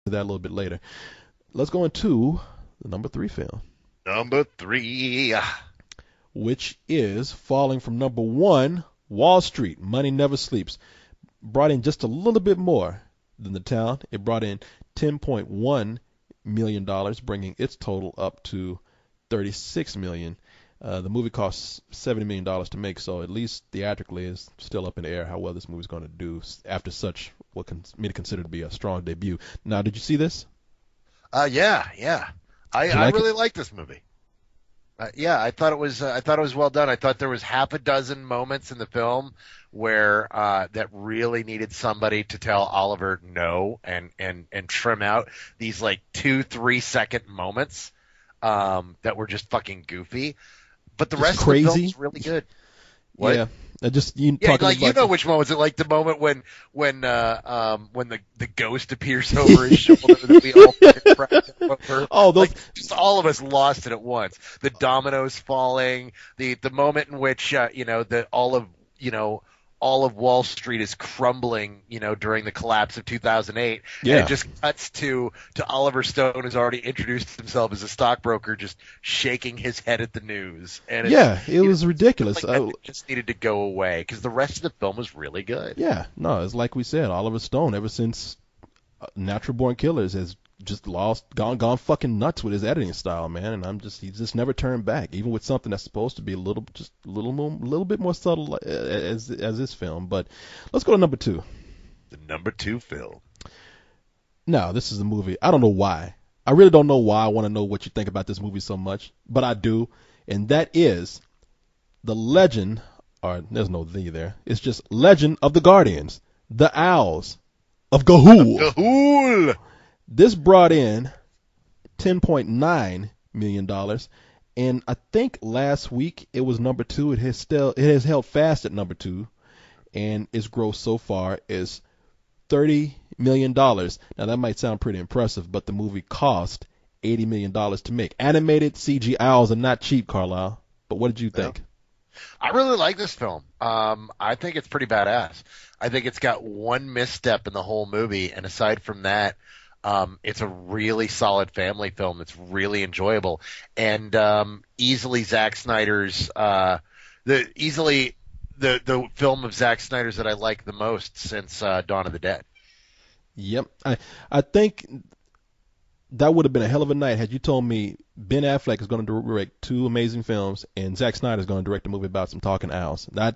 that a little bit later. Let's go into the number 3 film, Number three. which is falling from number 1, Wall Street, Money Never Sleeps. Brought in just a little bit more than The Town. It brought in $10.1 million, bringing its total up to $36 million. The movie costs $70 million to make, so at least theatrically it's still up in the air how well this movie's going to do after such what can me to consider to be a strong debut. Now, did you see this? Yeah. Did you I like it? really like this movie. Yeah, I thought it was well done. I thought there was half a dozen moments in the film where that really needed somebody to tell Oliver no and trim out these like 2-3 second moments that were just fucking goofy. But the Just rest of the crazy. film is really good. What? Yeah. You Yeah, talking like you about know which moment. Is it like the moment when the ghost appears over his shoulder that we all fucking cracked up over? Oh, those. Like just all of us lost it at once. The dominoes falling, the moment in which all of Wall Street is crumbling, during the collapse of 2008. Yeah. And it just cuts to Oliver Stone, who's already introduced himself as a stockbroker, just shaking his head at the news. And It was ridiculous. like that just needed to go away because the rest of the film was really good. Yeah, no, it's like we said, Oliver Stone, ever since Natural Born Killers, has just gone fucking nuts with his editing style, man. And he's just never turned back, even with something that's supposed to be a little bit more subtle as this film. But let's go to number 2. The number 2 film. Now, this is a movie. I don't know why. I really don't know why. I want to know what you think about this movie so much, but I do, and that is the Legend. Or there's no "the" there. It's just Legend of the Guardians, the Owls of Ga'Hoole. Ga'Hoole! This brought in $10.9 million, and I think last week it was number 2. It has held fast at number 2, and its gross so far is $30 million. Now that might sound pretty impressive, but the movie cost $80 million to make. Animated CG owls are not cheap, Carlisle. But what did you think? I really like this film. I think it's pretty badass. I think it's got one misstep in the whole movie, and aside from that, it's a really solid family film. It's really enjoyable, and easily Zack Snyder's the film of Zack Snyder's that I like the most since Dawn of the Dead. Yep. I think that would have been a hell of a night had you told me Ben Affleck is going to direct 2 amazing films and Zack Snyder is going to direct a movie about some talking owls. I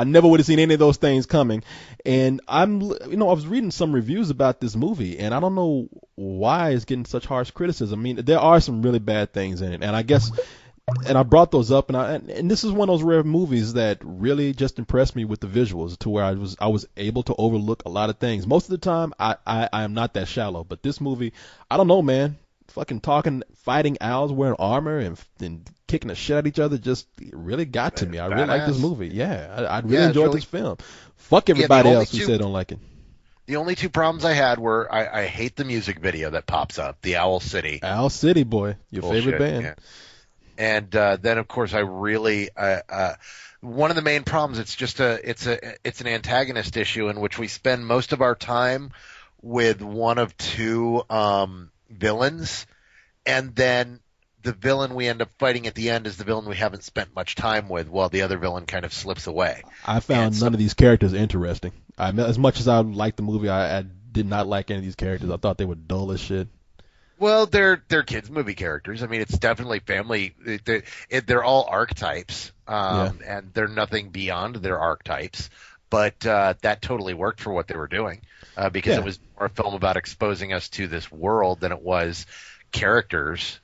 never would have seen any of those things coming. And I was reading some reviews about this movie, and I don't know why it's getting such harsh criticism. I mean, there are some really bad things in it, and I guess, and I brought those up, and this is one of those rare movies that really just impressed me with the visuals, to where I was able to overlook a lot of things. Most of the time, I am not that shallow, but this movie, I don't know, man. Fucking fighting owls wearing armor and kicking the shit out of each other just really got to me. I really like this movie. Yeah, I really enjoyed this film. Fuck everybody else who said don't like it. The only 2 problems I had were I hate the music video that pops up, the Owl City. Owl City, boy, your favorite band. Yeah. And then of course I really one of the main problems, it's an antagonist issue in which we spend most of our time with one of 2 villains, and then the villain we end up fighting at the end is the villain we haven't spent much time with, while the other villain kind of slips away. I found none of these characters interesting. As much as I liked the movie, I did not like any of these characters. I thought they were dull as shit. Well, they're kids' movie characters. I mean, it's definitely family. They're all archetypes, and they're nothing beyond their archetypes. But that totally worked for what they were doing, because it was more a film about exposing us to this world than it was characters.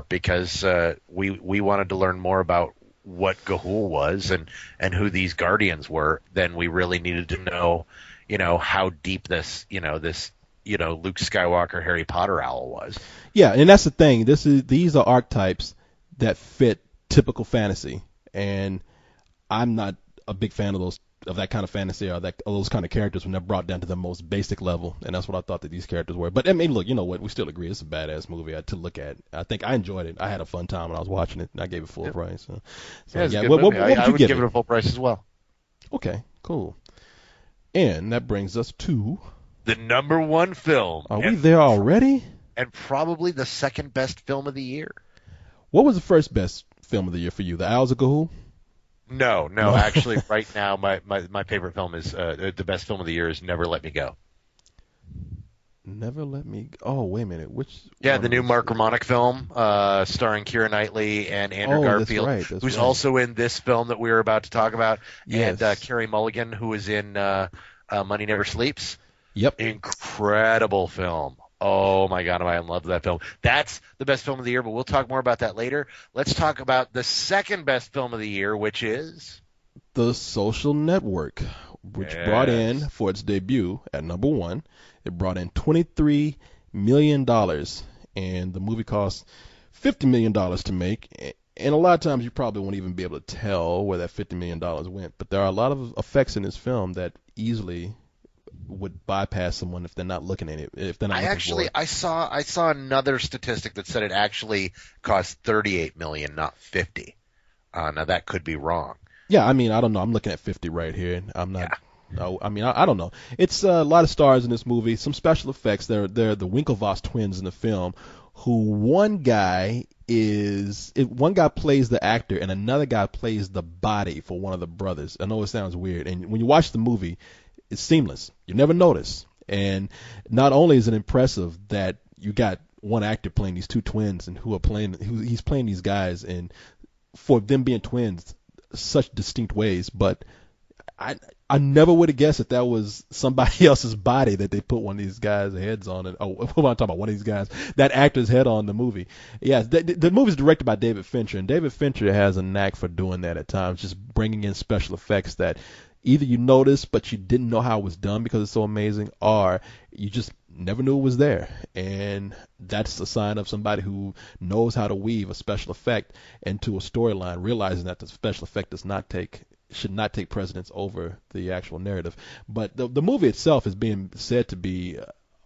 Because we wanted to learn more about what Ga'Hoole was and who these guardians were than we really needed to know, how deep this Luke Skywalker, Harry Potter owl was. Yeah, and that's the thing. These are archetypes that fit typical fantasy, and I'm not a big fan of that kind of fantasy or those kind of characters when they're brought down to the most basic level, and that's what I thought that these characters were. But I mean, look, you know what? We still agree it's a badass movie to look at. I think I enjoyed it. I had a fun time when I was watching it, and I gave it full price. So it's a good what movie. would I you would give it a full price as well. Okay, cool. And that brings us to the number one film. Are we there already? And probably the second best film of the year. What was the first best film of the year for you? The Owls of Ga'Hoole? No. Actually, right now, my favorite film is the best film of the year is Never Let Me Go. Never Let Me Go. Oh, wait a minute. Which? Yeah, the new Mark Romanic film, starring Keira Knightley and Andrew Garfield, who's also in this film that we were about to talk about, yes. and Carey Mulligan, who is in Money Never Sleeps. Yep. Incredible film. Oh my God, am I in love with that film? That's the best film of the year, but we'll talk more about that later. Let's talk about the second best film of the year, which is The Social Network, which brought in, for its debut at number one, it brought in $23 million, and the movie cost $50 million to make. And a lot of times you probably won't even be able to tell where that $50 million went, but there are a lot of effects in this film that easily would bypass someone if they're not looking at it. If they're not looking for it. I saw another statistic that said it actually cost $38 million, not $50. Now that could be wrong. Yeah, I mean, I don't know. I'm looking at 50 right here. I'm not. Yeah. I mean, I don't know. It's a lot of stars in this movie. Some special effects. They're the Winklevoss twins in the film. Who one guy plays the actor and another guy plays the body for one of the brothers. I know it sounds weird, and when you watch the movie, it's seamless. You never notice. And not only is it impressive that you got one actor playing these two twins and he's playing these guys, and for them being twins, such distinct ways, but I never would have guessed that was somebody else's body that they put one of these guys' heads on. And what am I talking about? One of these guys, that actor's head on the movie. Yes, the movie's directed by David Fincher, and David Fincher has a knack for doing that at times, just bringing in special effects that either you noticed but you didn't know how it was done because it's so amazing, or you just never knew it was there. And that's a sign of somebody who knows how to weave a special effect into a storyline, realizing that the special effect should not take precedence over the actual narrative. But the movie itself is being said to be,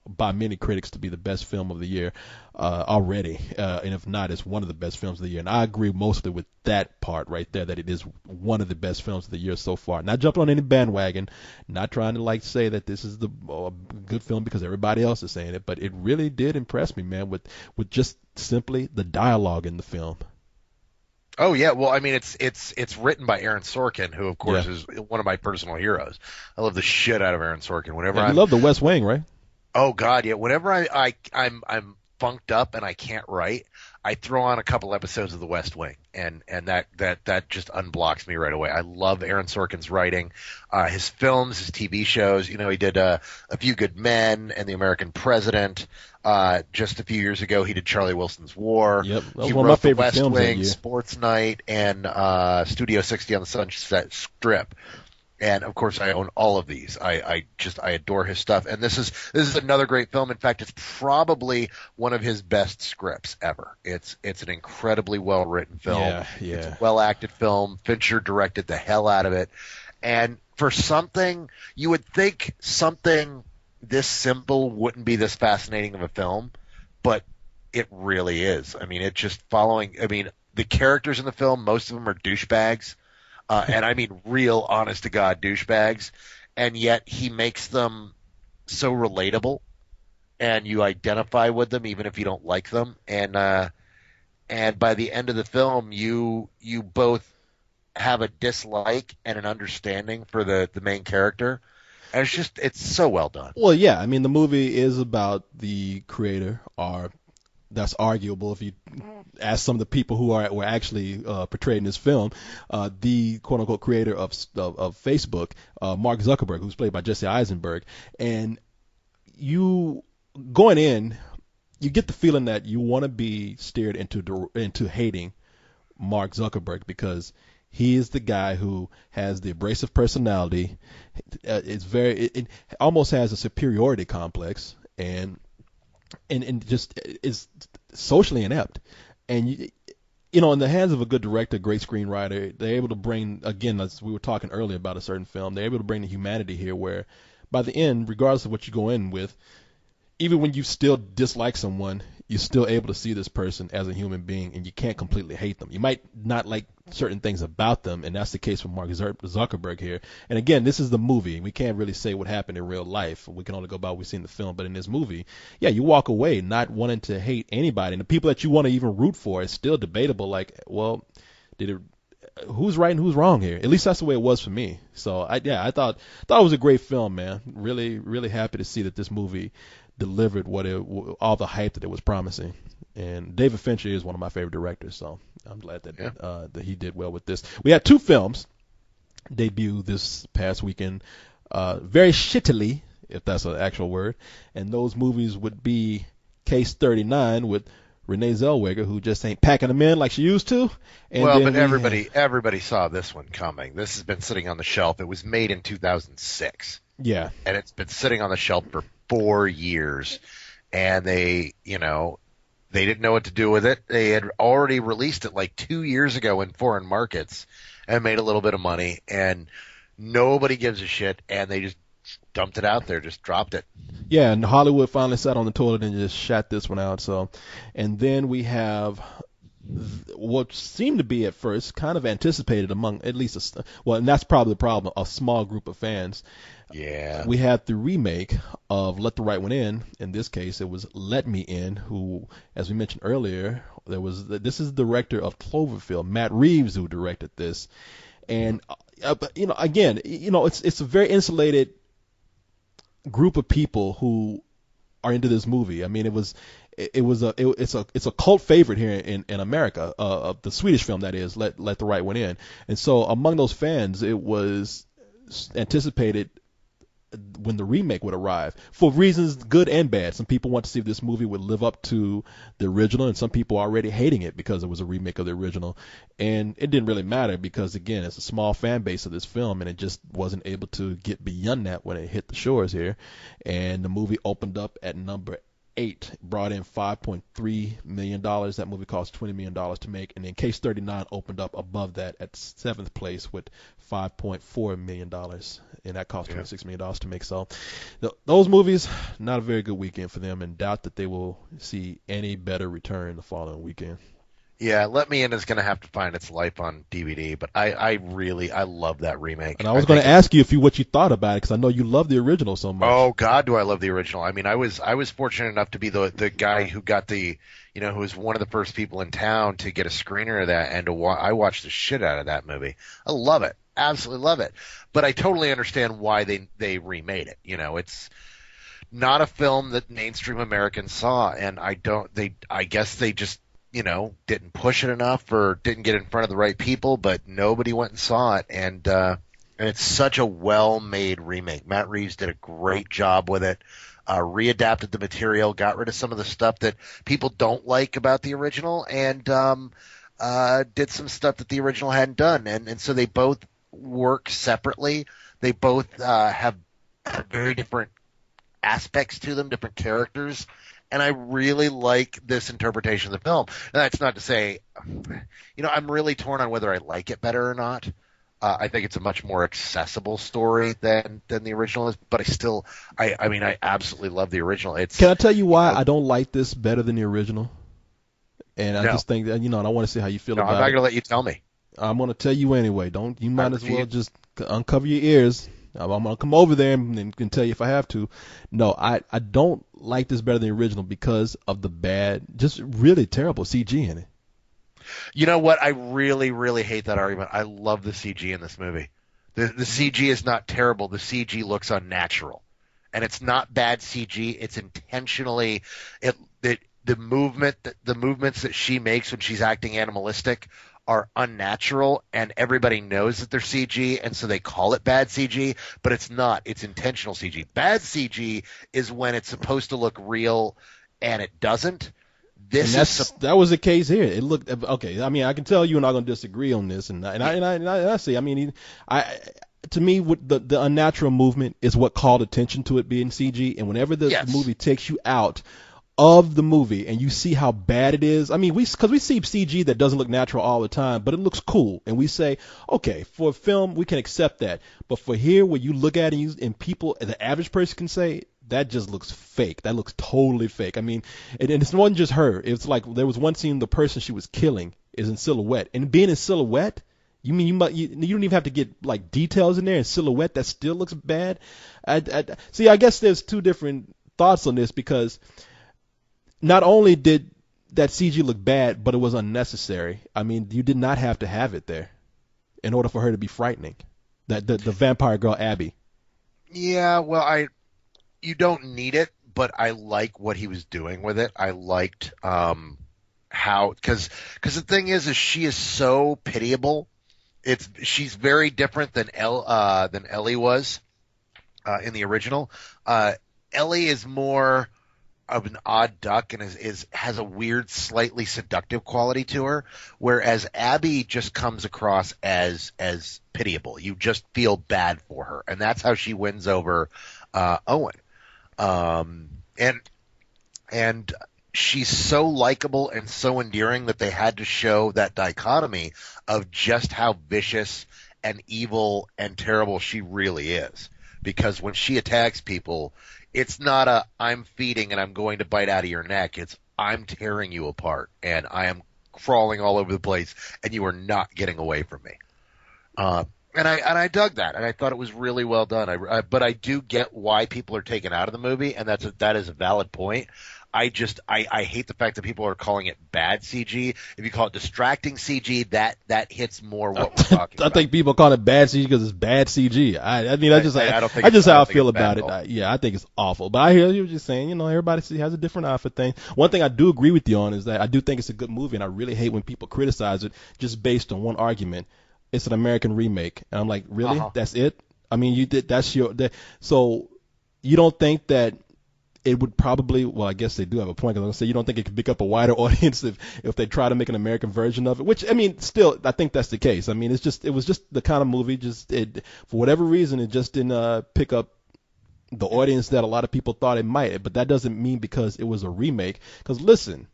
by many critics, to be the best film of the year already. And if not, it's one of the best films of the year. And I agree mostly with that part right there, that it is one of the best films of the year so far. Not jumping on any bandwagon, not trying to say that this is the good film because everybody else is saying it, but it really did impress me, man, with just simply the dialogue in the film. Oh yeah, well, I mean, it's written by Aaron Sorkin, who of course is one of my personal heroes. I love the shit out of Aaron Sorkin. Whenever you love The West Wing, right? Oh God, yeah. Whenever I'm funked up and I can't write, I throw on a couple episodes of The West Wing, and that just unblocks me right away. I love Aaron Sorkin's writing, his films, his TV shows. You know, he did A Few Good Men and The American President. Just a few years ago, he did Charlie Wilson's War. Yep, that was he one wrote of my favorite The West films Wing, that year. Sports Night, and Studio 60 on the Sunset Strip. And of course, I own all of these. I adore his stuff. And this is another great film. In fact, it's probably one of his best scripts ever. It's an incredibly well written film. Yeah. It's a well acted film. Fincher directed the hell out of it. And for something, you would think something this simple wouldn't be this fascinating of a film, but it really is. I mean, the characters in the film, most of them are douchebags. And I mean real honest to God douchebags, and yet he makes them so relatable, and you identify with them even if you don't like them. And by the end of the film, you both have a dislike and an understanding for the main character, and it's so well done. Well, yeah, I mean the movie is about the creator, or that's arguable if you ask some of the people who were actually portrayed in this film, the quote unquote creator of Facebook, Mark Zuckerberg, who's played by Jesse Eisenberg. And you going in, you get the feeling that you want to be steered into hating Mark Zuckerberg because he is the guy who has the abrasive personality. It almost has a superiority complex, and just is socially inept. And you know, in the hands of a good director, great screenwriter, they're able to bring, again, as we were talking earlier about a certain film, they're able to bring the humanity here where by the end, regardless of what you go in with, even when you still dislike someone, you're still able to see this person as a human being, and you can't completely hate them. You might not like certain things about them, and that's the case with Mark Zuckerberg here. And again, this is the movie. We can't really say what happened in real life. We can only go by what we've seen in the film. But in this movie, yeah, you walk away not wanting to hate anybody, and the people that you want to even root for is still debatable. Like, well, did it? Who's right and who's wrong here? At least that's the way it was for me. So I thought it was a great film, man. Really, really happy to see that this movie delivered all the hype that it was promising. And David Fincher is one of my favorite directors, so I'm glad that he did well with this. We had two films debut this past weekend, very shittily, if that's an actual word, and those movies would be Case 39 with Renee Zellweger, who just ain't packing them in like she used to. And well, but everybody saw this one coming. This has been sitting on the shelf. It was made in 2006. Yeah. And it's been sitting on the shelf for 4 years. And they didn't know what to do with it. They had already released it like 2 years ago in foreign markets and made a little bit of money. And nobody gives a shit. And they just dumped it out there, just dropped it. Yeah, and Hollywood finally sat on the toilet and just shot this one out. So, and then we have what seemed to be at first kind of anticipated among at least and that's probably the problem, a small group of fans. Yeah. We had the remake of Let the Right One In. In this case, it was Let Me In, who, as we mentioned earlier, this is the director of Cloverfield, Matt Reeves, who directed this. And again, it's a very insulated group of people who are into this movie. I mean, it's a cult favorite here in America, of the Swedish film that is Let the Right One In. And so among those fans, it was anticipated when the remake would arrive, for reasons good and bad. Some people want to see if this movie would live up to the original, and some people are already hating it because it was a remake of the original. And it didn't really matter because, again, it's a small fan base of this film, and it just wasn't able to get beyond that when it hit the shores here. And the movie opened up at number 8, brought in $5.3 million. That movie cost $20 million to make. And then Case 39 opened up above that at 7th place with $5.4 million. And that cost $26 million to make. So those movies, not a very good weekend for them, and doubt that they will see any better return the following weekend. Yeah, Let Me In is going to have to find its life on DVD, but I love that remake. And I was going to ask you what you thought about it, because I know you love the original so much. Oh God, do I love the original! I mean, I was fortunate enough to be the guy who got who was one of the first people in town to get a screener of that, and I watched the shit out of that movie. I love it, absolutely love it. But I totally understand why they remade it. It's not a film that mainstream Americans saw, and I guess they just didn't push it enough or didn't get in front of the right people, but nobody went and saw it. And it's such a well-made remake. Matt Reeves did a great job with it, readapted the material, got rid of some of the stuff that people don't like about the original, and did some stuff that the original hadn't done. And so they both work separately. They both have very different aspects to them, different characters. And I really like this interpretation of the film. And that's not to say, I'm really torn on whether I like it better or not. I think it's a much more accessible story than the original is. But I absolutely love the original. Can I tell you why I don't like this better than the original? And I just think that, and I want to see how you feel about it. I'm not going to let you tell me. I'm going to tell you anyway. You might as well just uncover your ears. I'm going to come over there and tell you if I have to. No, I don't like this better than the original because of the bad, just really terrible CG in it. You know what? I really, really hate that argument. I love the CG in this movie. The CG is not terrible. The CG looks unnatural. And it's not bad CG. It's intentionally the movements that she makes when she's acting animalistic are unnatural, and everybody knows that they're CG, and so they call it bad CG, but it's not. It's intentional CG. Bad CG is when it's supposed to look real and it doesn't. That was the case here. It looked okay. I mean, I can tell you're not going to disagree on this, and I see. I mean, to me, the unnatural movement is what called attention to it being CG, and whenever the movie takes you out of the movie and you see how bad it is. I mean, because we see CG that doesn't look natural all the time, but it looks cool, and we say, okay, for a film we can accept that. But for here, where you look at it and people, the average person can say that just looks fake. That looks totally fake. I mean, and it's not just her. It's like there was one scene the person she was killing is in silhouette, and being in silhouette, you mean you don't even have to get like details in there in silhouette that still looks bad. See. I guess there's two different thoughts on this because not only did that CG look bad, but it was unnecessary. I mean, you did not have to have it there in order for her to be frightening. That the vampire girl Abby. Yeah, well, you don't need it, but I like what he was doing with it. I liked how because the thing is she is so pitiable. She's very different than Ellie was in the original. Ellie is more of an odd duck and has a weird, slightly seductive quality to her, whereas Abby just comes across as pitiable. You just feel bad for her, and that's how she wins over Owen. And she's so likable and so endearing that they had to show that dichotomy of just how vicious and evil and terrible she really is. Because when she attacks people, it's not I'm feeding and I'm going to bite out of your neck. It's I'm tearing you apart and I am crawling all over the place and you are not getting away from me. And I dug that, and I thought it was really well done. But I do get why people are taken out of the movie, and that is a valid point. I hate the fact that people are calling it bad CG. If you call it distracting CG, that hits more what we're talking about. I think people call it bad CG because it's bad CG. I mean, that's just how I feel about it. I think it's awful. But I hear you just saying, everybody has a different eye for things. One thing I do agree with you on is that I do think it's a good movie, and I really hate when people criticize it just based on one argument. It's an American remake, and I'm like, really? Uh-huh. That's it? I mean, so you don't think that it would probably, well, I guess they do have a point. Because I'm going to say you don't think it could pick up a wider audience if they try to make an American version of it, which, I mean, still, I think that's the case. I mean, it was just the kind of movie, for whatever reason, it just didn't pick up the audience that a lot of people thought it might. But that doesn't mean because it was a remake. Because listen,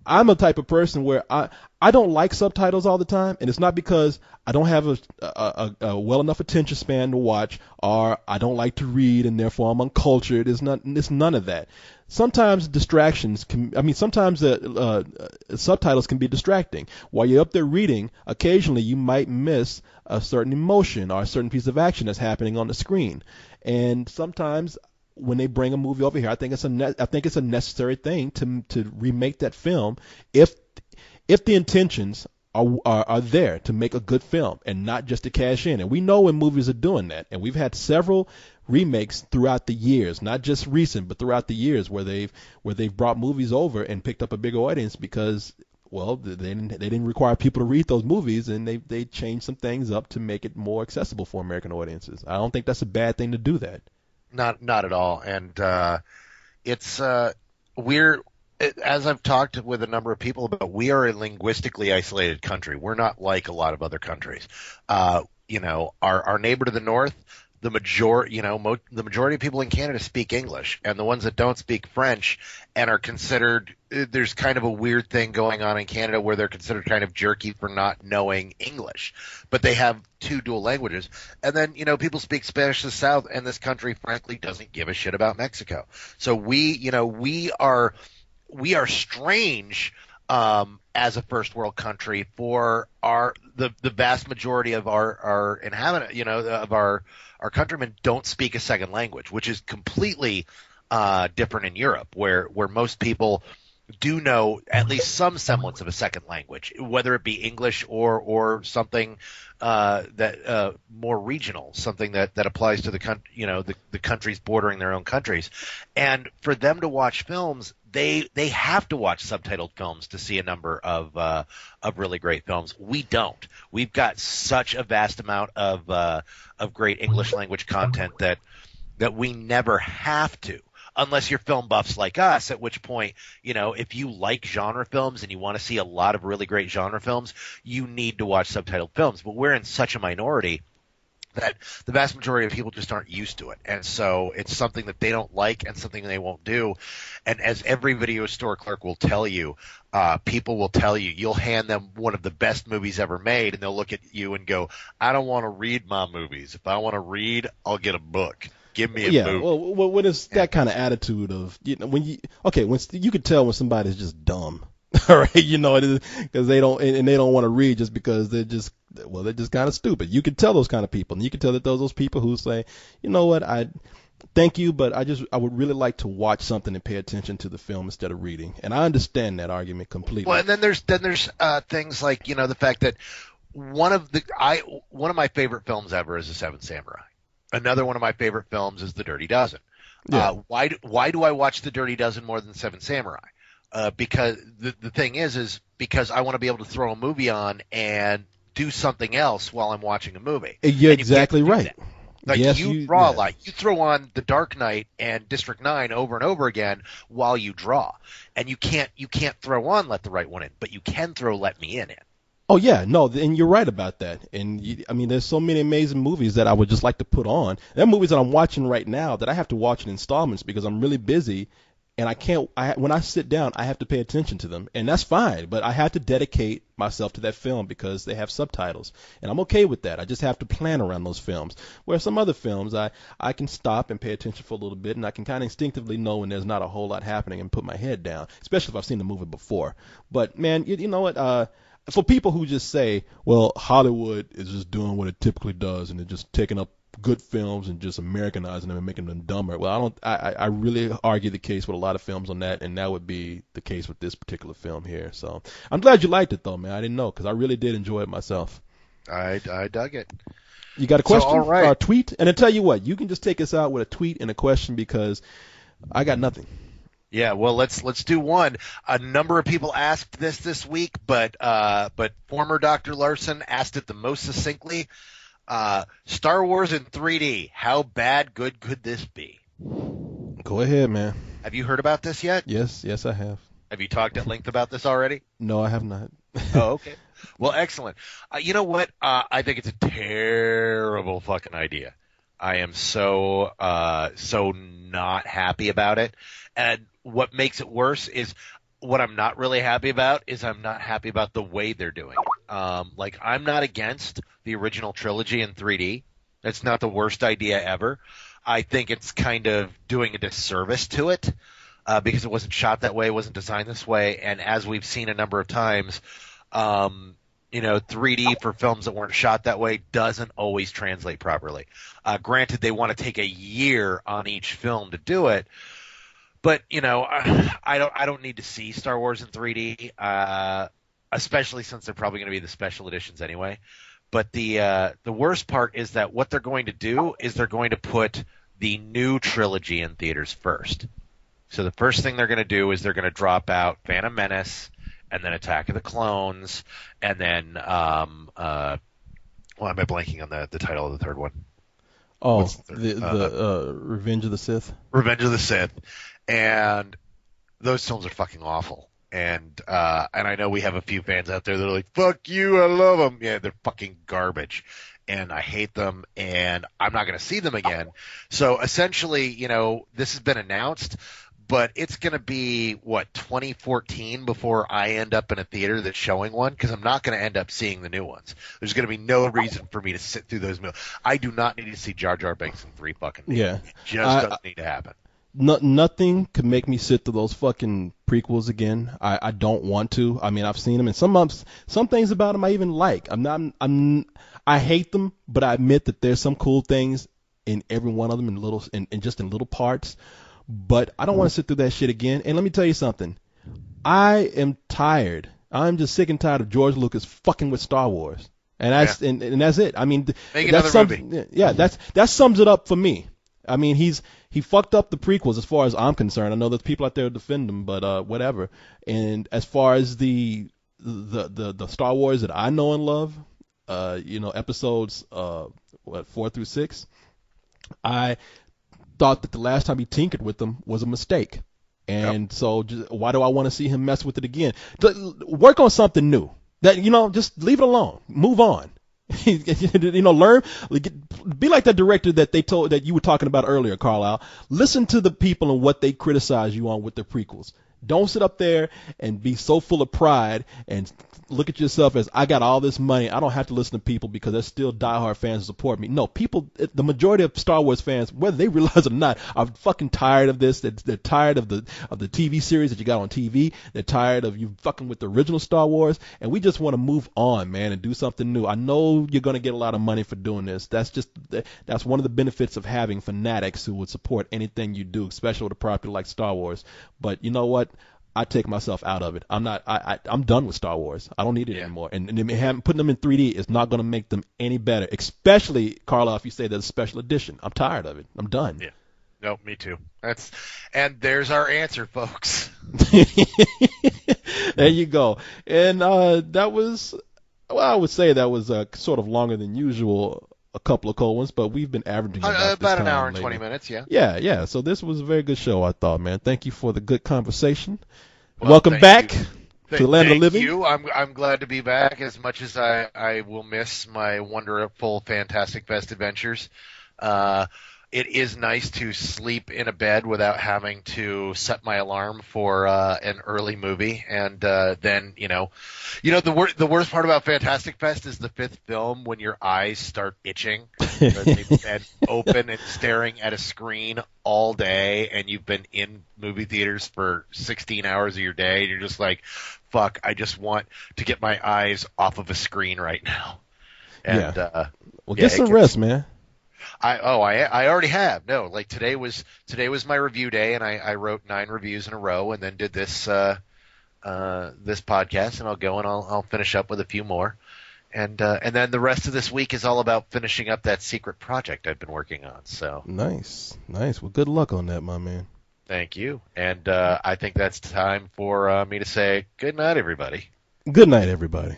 I'm a type of person where I don't like subtitles all the time, and it's not because I don't have a well enough attention span to watch, or I don't like to read and therefore I'm uncultured. It's none of that. Sometimes sometimes subtitles can be distracting. While you're up there reading, occasionally you might miss a certain emotion or a certain piece of action that's happening on the screen. And sometimes when they bring a movie over here, I think it's a necessary thing to remake that film if the intentions are there to make a good film and not just to cash in. And we know when movies are doing that, and we've had several remakes throughout the years, not just recent, but throughout the years where they've brought movies over and picked up a bigger audience because, well, they didn't require people to read those movies, and they changed some things up to make it more accessible for American audiences. I don't think that's a bad thing to do that. Not at all. And it's as I've talked with a number of people about, we are a linguistically isolated country. We're not like a lot of other countries. Our neighbor to the north, the majority of people in Canada speak English, and the ones that don't speak French and are considered, there's kind of a weird thing going on in Canada where they're considered kind of jerky for not knowing English, but they have two dual languages. And then, people speak Spanish to the south, and this country frankly doesn't give a shit about Mexico. So we are strange as a first world country for the vast majority of our inhabitants, of our countrymen don't speak a second language, which is completely different in Europe, where most people do know at least some semblance of a second language, whether it be English or something that more regional, something that applies to the countries bordering their own countries. And for them to watch films, they have to watch subtitled films to see a number of really great films. We don't. We've got such a vast amount of great English language content that we never have to. Unless you're film buffs like us, at which point, if you like genre films and you want to see a lot of really great genre films, you need to watch subtitled films. But we're in such a minority that the vast majority of people just aren't used to it. And so it's something that they don't like and something they won't do. And as every video store clerk will tell you, people will tell you, you'll hand them one of the best movies ever made, and they'll look at you and go, I don't want to read my movies. If I want to read, I'll get a book. Give me a Yeah, movie. well, when it's that kind of attitude of, when you could tell when somebody's just dumb, all right, because they don't and they don't want to read just because they're just kind of stupid. You can tell those kind of people, and you can tell that those people who say, you know what, I thank you, but I would really like to watch something and pay attention to the film instead of reading, and I understand that argument completely. Well, and then there's things like the fact that one of my favorite films ever is The Seventh Samurai. Another one of my favorite films is The Dirty Dozen. Yeah. Why do I watch The Dirty Dozen more than Seven Samurai? Because the thing is because I want to be able to throw a movie on and do something else while I'm watching a movie. You're exactly right. Like yes, you draw a lot. You throw on The Dark Knight and District 9 over and over again while you draw. And you can't throw on Let the Right One In, but you can throw Let Me In. Oh yeah, no, and you're right about that. And I mean, there's so many amazing movies that I would just like to put on. There are movies that I'm watching right now that I have to watch in installments because I'm really busy, and I can't. When I sit down, I have to pay attention to them, and that's fine. But I have to dedicate myself to that film because they have subtitles, and I'm okay with that. I just have to plan around those films. Where some other films, I can stop and pay attention for a little bit, and I can kind of instinctively know when there's not a whole lot happening and put my head down, especially if I've seen the movie before. But man, you know what? For people who just say, well, Hollywood is just doing what it typically does, and they're just taking up good films and just Americanizing them and making them dumber. Well, I really argue the case with a lot of films on that, and that would be the case with this particular film here. So I'm glad you liked it, though, man. I didn't know, because I really did enjoy it myself. I dug it. You got a question? So, all right. Tweet? And I tell you what, you can just take us out with a tweet and a question, because I got nothing. Yeah, well, let's do one. A number of people asked this week, but former Dr. Larson asked it the most succinctly. Star Wars in 3D. How bad, good could this be? Go ahead, man. Have you heard about this yet? Yes, I have. Have you talked at length about this already? No, I have not. Oh, okay. Well, excellent. You know what? I think it's a terrible fucking idea. I am so not happy about it. And what makes it worse is what I'm not really happy about is I'm not happy about the way they're doing it. Like, I'm not against the original trilogy in 3D. That's not the worst idea ever. I think it's kind of doing a disservice to it because it wasn't shot that way, it wasn't designed this way, and as we've seen a number of times, 3D for films that weren't shot that way doesn't always translate properly. Granted, they want to take a year on each film to do it, but I don't need to see Star Wars in 3D, especially since they're probably going to be the special editions anyway. But the worst part is that what they're going to do is they're going to put the new trilogy in theaters first. So the first thing they're going to do is they're going to drop out Phantom Menace, and then Attack of the Clones, and then why am I blanking on the title of the third one? Oh, the Revenge of the Sith. Revenge of the Sith, and those films are fucking awful. And I know we have a few fans out there that are like, "Fuck you, I love them." Yeah, they're fucking garbage, and I hate them, and I'm not going to see them again. So essentially, this has been announced, but it's going to be 2014 before I end up in a theater that's showing one, because I'm not going to end up seeing the new ones. There's going to be no reason for me to sit through those movies. I do not need to see Jar Jar Binks in 3 fucking days. Yeah, it just doesn't need to happen. Nothing could make me sit through those fucking prequels again. I don't want to. I mean, I've seen them, and some things about them I even like. I hate them, but I admit that there's some cool things in every one of them in just in little parts. But I don't want to sit through that shit again. And let me tell you something. I am tired. I'm just sick and tired of George Lucas fucking with Star Wars. And that's and that's it. I mean, make another movie. Yeah, that sums it up for me. I mean, he fucked up the prequels as far as I'm concerned. I know there's people out there who defend him, but whatever. And as far as the Star Wars that I know and love, episodes 4 through 6, I thought that the last time he tinkered with them was a mistake. And so why do I want to see him mess with it again? Work on something new. Just leave it alone. Move on. Learn. Be like that director that you were talking about earlier, Carlisle. Listen to the people and what they criticize you on with the prequels. Don't sit up there and be so full of pride and look at yourself as, I got all this money, I don't have to listen to people because there's still diehard fans who support me. No, people, the majority of Star Wars fans, whether they realize it or not, are fucking tired of this. They're tired of the TV series that you got on TV. They're tired of you fucking with the original Star Wars, and we just want to move on, man, and do something new. I know you're going to get a lot of money for doing this. That's one of the benefits of having fanatics who would support anything you do, especially with a property like Star Wars. But you know what? I take myself out of it. I'm done with Star Wars. I don't need it anymore. And putting them in 3D is not going to make them any better. Especially, Carla, if you say there's a special edition. I'm tired of it. I'm done. Yeah. No, me too. And there's our answer, folks. There you go. And that was, well, I would say that was sort of longer than usual. A couple of cold ones, but we've been averaging about an hour and 20 minutes. Yeah. Yeah. So this was a very good show, I thought, man. Thank you for the good conversation. Well, welcome back to the Land of the Living. Thank you. I'm glad to be back. As much as I will miss my wonderful, fantastic Fest adventures. It is nice to sleep in a bed without having to set my alarm for an early movie, and then the worst part about Fantastic Fest is the fifth film when your eyes start itching. They've been open and staring at a screen all day, and you've been in movie theaters for 16 hours of your day, and you're just like, "Fuck! I just want to get my eyes off of a screen right now." And get some rest, man. I already have. No, like today was my review day, and I wrote 9 reviews in a row, and then did this this podcast, and I'll go and I'll finish up with a few more, and then the rest of this week is all about finishing up that secret project I've been working on. So nice. Well, good luck on that, my man. Thank you, and I think that's time for me to say good night, everybody. Good night, everybody.